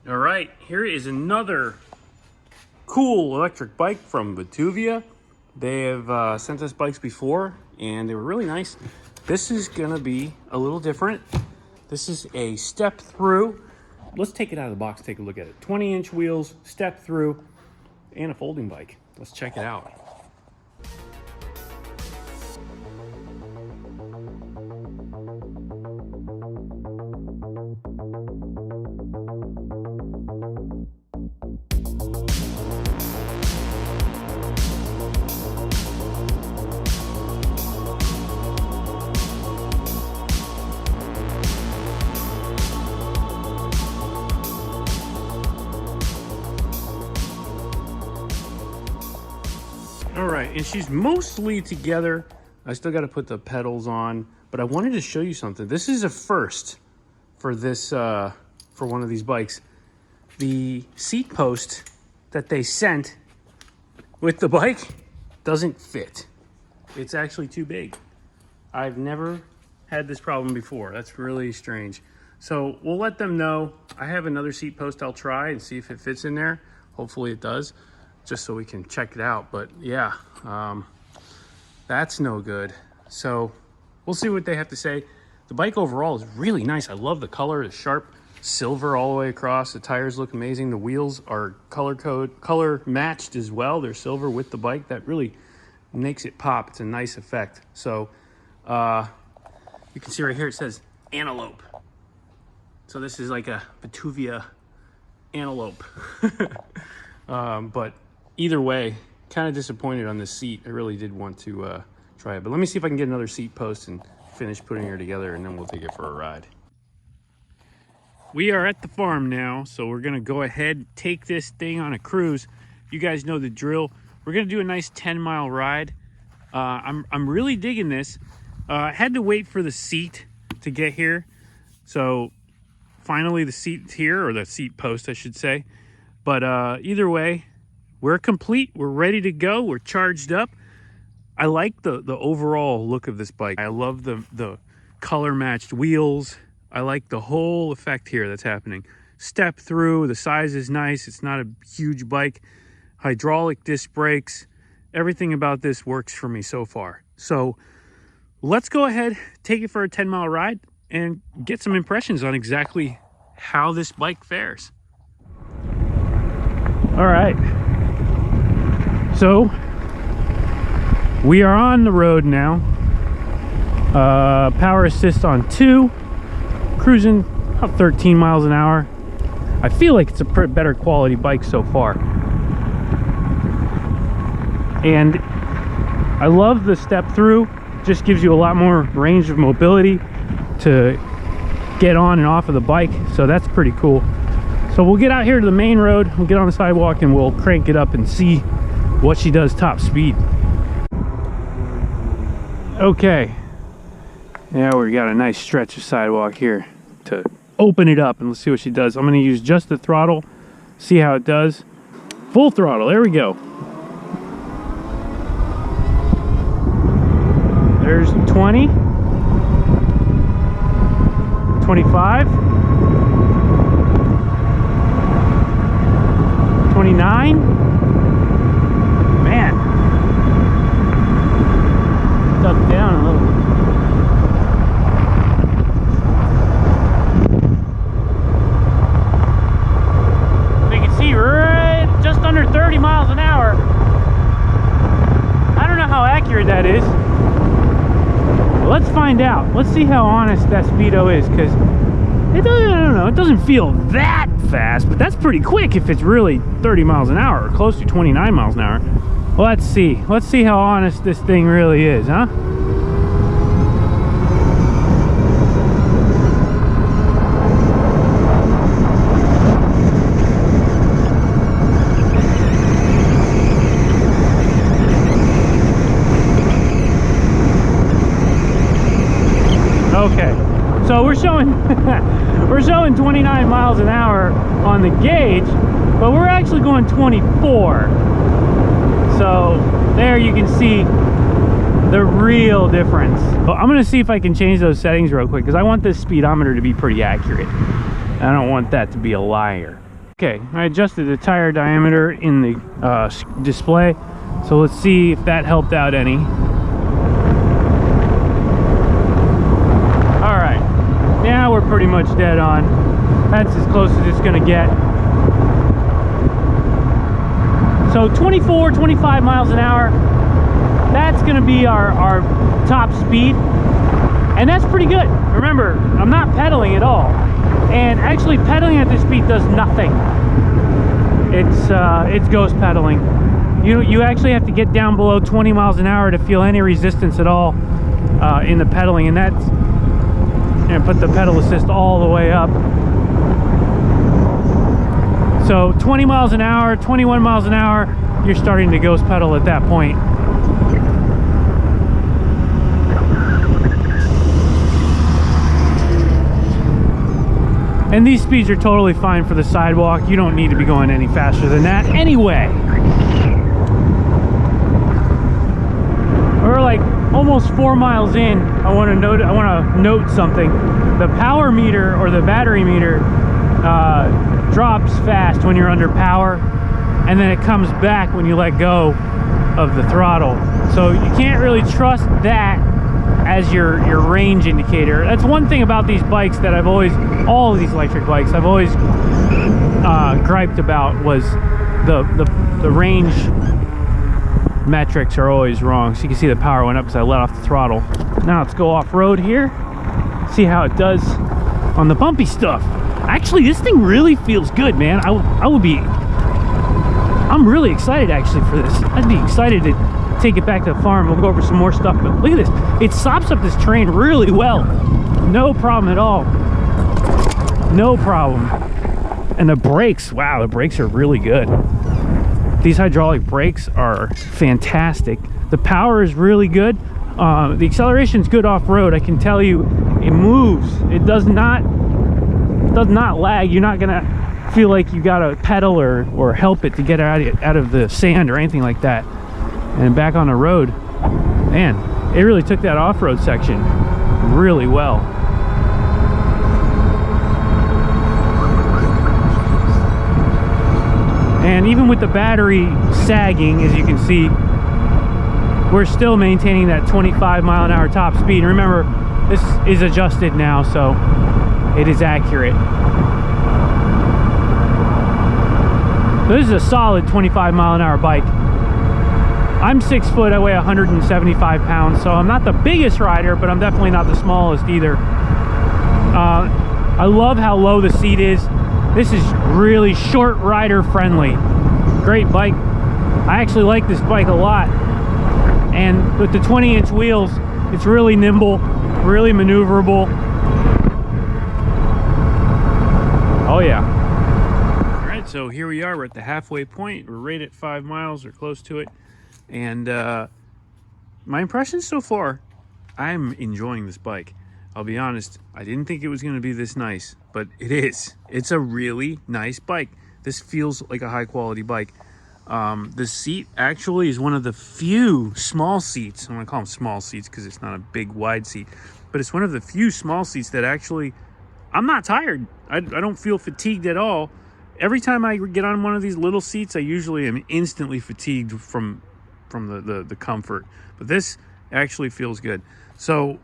All right, here is another cool electric bike from VTUVIA. They have sent us bikes before and they were really nice. This is gonna be a little different. This is a step through. Let's take it out of the box, take a look at it. 20-inch wheels, step through, and a folding bike. Let's check it out. All right, and she's mostly together. I still got to put the pedals on, but I wanted to show you something. This is a first for this, for one of these bikes. The seat post that they sent with the bike doesn't fit. It's actually too big. I've never had this problem before. That's really strange. So we'll let them know. I have another seat post I'll try and see if it fits in there. Hopefully it does, just so we can check it out. But yeah, that's no good. So we'll see what they have to say. The bike overall is really nice. I love the color. It's sharp silver all the way across. The tires look amazing. The wheels are color matched as well. They're silver with the bike. That really makes it pop. It's a nice effect. So you can see right here it says Antelope. So this is like a VTUVIA Antelope. But either way, kind of disappointed on this seat. I really did want to try it. But let me see if I can get another seat post and finish putting her together, and then we'll take it for a ride. We are at the farm now, so we're gonna go ahead, take this thing on a cruise. You guys know the drill. We're gonna do a nice 10-mile ride. I'm really digging this. I had to wait for the seat to get here. So finally the seat's here, or the seat post, I should say. But either way, we're complete. We're ready to go. We're charged up. I like the overall look of this bike. I love the color matched wheels. I like the whole effect here that's happening. Step through, the size is nice. It's not a huge bike. Hydraulic disc brakes. Everything about this works for me so far. So let's go ahead, take it for a 10-mile ride and get some impressions on exactly how this bike fares. All right. So we are on the road now. Power assist on 2. Cruising about 13 miles an hour. I feel like it's a better quality bike so far. And I love the step through. Just gives you a lot more range of mobility to get on and off of the bike. So that's pretty cool. So we'll get out here to the main road. We'll get on the sidewalk and we'll crank it up and see what she does top speed. Okay. Now we got a nice stretch of sidewalk here to open it up, and let's see what she does. I'm going to use just the throttle, see how it does. Full throttle, there we go. There's 20, 25, 29. Man, duck down a little. Right, just under 30 miles an hour. I don't know how accurate that is. Well, let's find out. Let's see how honest that speedo is, because it doesn't, I don't know, it doesn't feel that fast, but that's pretty quick if it's really 30 miles an hour, or close to 29 miles an hour. Well, let's see. Let's see how honest this thing really is, huh? Okay, so we're showing we're showing 29 miles an hour on the gauge, but we're actually going 24. So there you can see the real difference. Well, I'm gonna see if I can change those settings real quick, because I want this speedometer to be pretty accurate. I don't want that to be a liar. Okay, I adjusted the tire diameter in the display, so let's see if that helped out any. All right, now we're pretty much dead on. That's as close as it's gonna get. So 24, 25 miles an hour, that's gonna be our top speed, and that's pretty good. Remember, I'm not pedaling at all, and actually pedaling at this speed does nothing. It's ghost pedaling. You actually have to get down below 20 miles an hour to feel any resistance at all in the pedaling, and that's, and put the pedal assist all the way up. So 20 miles an hour, 21 miles an hour, you're starting to ghost pedal at that point. And these speeds are totally fine for the sidewalk. You don't need to be going any faster than that anyway. We're like almost 4 miles in. I want to note something. The power meter, or the battery meter, drops fast when you're under power, and then it comes back when you let go of the throttle. So you can't really trust that as your range indicator. That's one thing about these bikes that I've always, all of these electric bikes, I've always griped about, was the range metrics are always wrong. So you can see the power went up because I let off the throttle. Now let's go off-road here, see how it does on the bumpy stuff. Actually, this thing really feels good, man. I'm really excited actually for this. I'd be excited to take it back to the farm. We'll go over some more stuff, but look at this. It sops up this terrain really well. No problem at all. No problem. And the brakes, wow, the brakes are really good. These hydraulic brakes are fantastic. The power is really good. The acceleration is good off-road. I can tell you, it moves. It does not lag. You're not gonna feel like you gotta pedal or help it to get out of the sand or anything like that. And back on the road, man, it really took that off-road section really well. And even with the battery sagging, as you can see, we're still maintaining that 25 mile an hour top speed. Remember, this is adjusted now, so it is accurate. So this is a solid 25 mile an hour bike. I'm 6 foot, I weigh 175 pounds, so I'm not the biggest rider, but I'm definitely not the smallest either. I love how low the seat is. This is really short rider friendly. Great bike. I actually like this bike a lot. And with the 20-inch wheels, it's really nimble, really maneuverable. Oh yeah. All right, so here we are. We're at the halfway point. We're right at 5 miles or close to it. And my impressions so far, I'm enjoying this bike. I'll be honest, I didn't think it was going to be this nice, but it is. It's a really nice bike. This feels like a high quality bike. The seat actually is one of the few small seats. I'm going to call them small seats because it's not a big wide seat, but it's one of the few small seats that actually, I'm not tired. I don't feel fatigued at all. Every time I get on one of these little seats, I usually am instantly fatigued from the comfort, but this actually feels good. So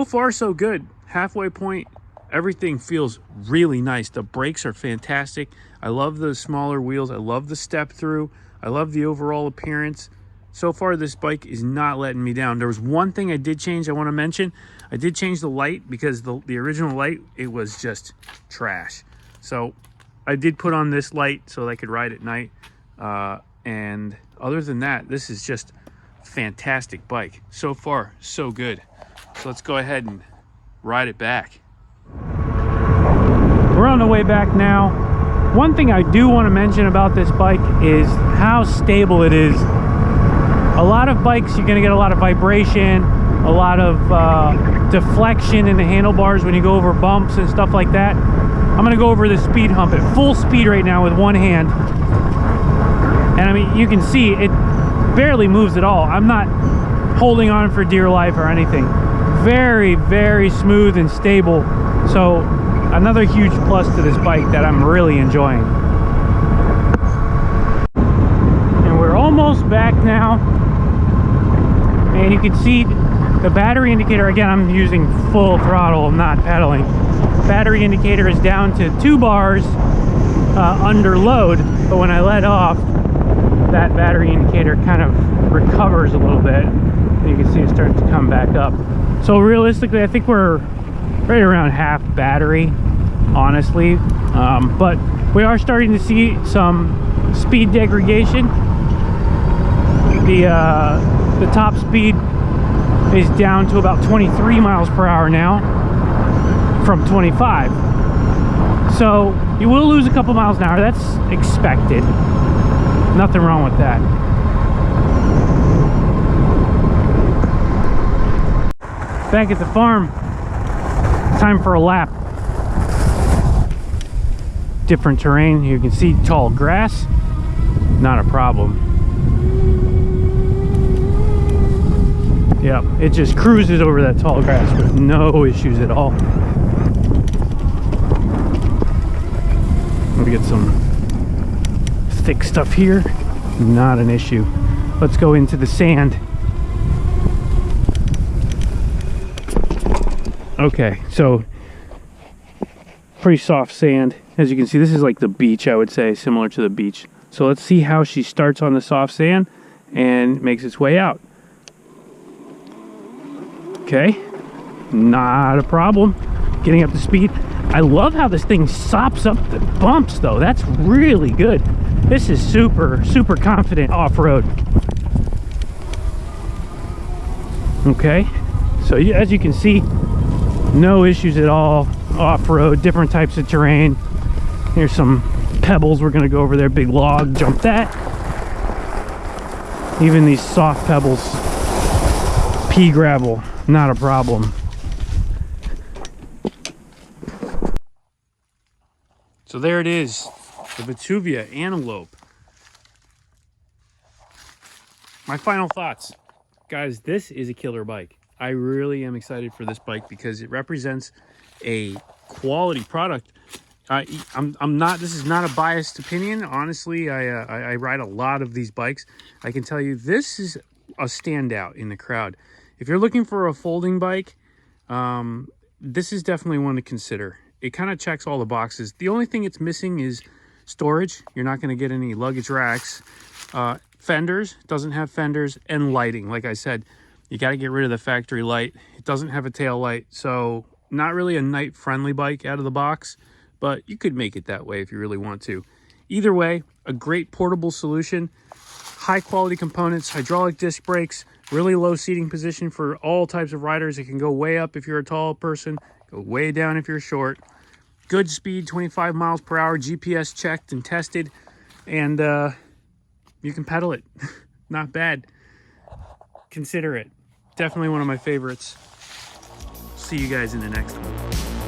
far so good. Halfway point, everything feels really nice. The brakes are fantastic. I love the smaller wheels. I love the step through. I love the overall appearance. So far this bike is not letting me down. There was one thing I did change I want to mention. I did change the light because the original light, it was just trash. So I did put on this light so that I could ride at night. And other than that, this is just a fantastic bike. So far, so good. So let's go ahead and ride it back. We're on the way back now. One thing I do want to mention about this bike is how stable it is. A lot of bikes, you're going to get a lot of vibration, a lot of deflection in the handlebars when you go over bumps and stuff like that. I'm going to go over the speed hump at full speed right now with one hand. And I mean, you can see it barely moves at all. I'm not holding on for dear life or anything. Very, very smooth and stable. So another huge plus to this bike that I'm really enjoying. And we're almost back now. And you can see the battery indicator, again, I'm using full throttle, not pedaling. Battery indicator is down to 2 bars under load, but when I let off, that battery indicator kind of recovers a little bit. And you can see it starts to come back up. So realistically, I think we're right around half battery, honestly. But we are starting to see some speed degradation. The top speed is down to about 23 miles per hour now from 25. So you will lose a couple miles an hour. That's expected. Nothing wrong with that. Back at the farm, time for a lap. Different terrain. You can see tall grass, not a problem. Yep, it just cruises over that tall grass with no issues at all. Let me get some thick stuff here, not an issue. Let's go into the sand. Okay, so pretty soft sand. As you can see, this is like the beach, I would say, similar to the beach. So let's see how she starts on the soft sand and makes its way out. Okay, not a problem. Getting up to speed. I love how this thing sops up the bumps though. That's really good. This is super, super confident off-road. Okay, so as you can see, no issues at all off-road, different types of terrain. Here's some pebbles. We're gonna go over there, big log, jump that. Even these soft pebbles, pea gravel, not a problem. So there it is, the VTUVIA Antelope. My final thoughts. Guys, this is a killer bike. I really am excited for this bike because it represents a quality product. I'm not, this is not a biased opinion. Honestly, I ride a lot of these bikes. I can tell you this is a standout in the crowd. If you're looking for a folding bike, this is definitely one to consider. It kind of checks all the boxes. The only thing it's missing is storage. You're not going to get any luggage racks. Fenders, doesn't have fenders, and lighting. Like I said, you got to get rid of the factory light. It doesn't have a tail light, so not really a night friendly bike out of the box, but you could make it that way if you really want to. Either way, a great portable solution, high quality components, hydraulic disc brakes, really low seating position for all types of riders. It can go way up if you're a tall person, go way down if you're short. Good speed, 25 miles per hour, GPS checked and tested, and you can pedal it. Not bad. Consider it. Definitely one of my favorites. See you guys in the next one.